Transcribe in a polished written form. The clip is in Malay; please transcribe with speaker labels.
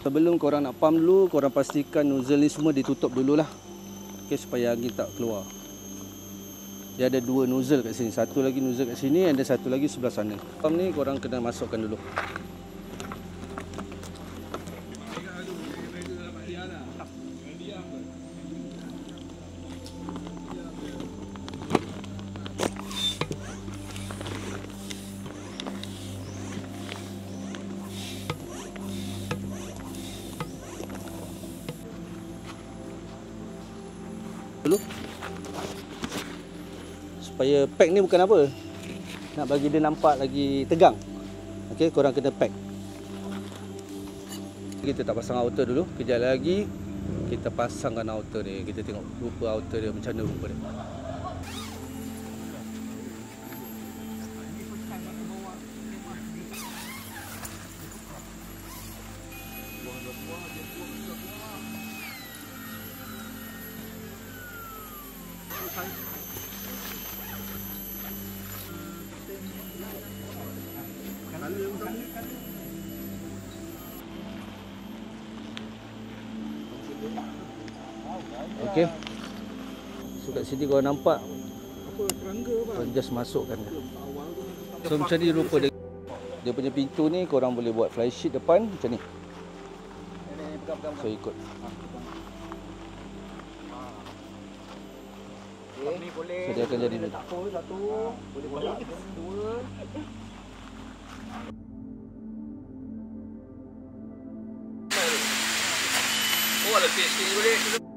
Speaker 1: Sebelum korang nak pump dulu, korang pastikan nozzle ni semua ditutup dululah. Okey, supaya angin tak keluar. Dia ada dua nozzle kat sini. Satu lagi nozzle kat sini, ada satu lagi sebelah sana. Pump ni korang kena masukkan dulu. Dulu supaya pack ni bukan apa, nak bagi dia nampak lagi tegang. Okey, korang kena pack. Kita tak pasang outer dulu, kejap lagi kita pasangkan outer ni. Kita tengok rupa outer dia macam mana rupa dia. Okey. So kat sini korang nampak korang just masukkan dia. So macam ni rupa dia. Dia punya pintu ni korang boleh buat fly sheet depan macam ni. So ikut. So dia akan jadi ni.
Speaker 2: Satu, boleh buat dua. Oh, ada fish ni boleh.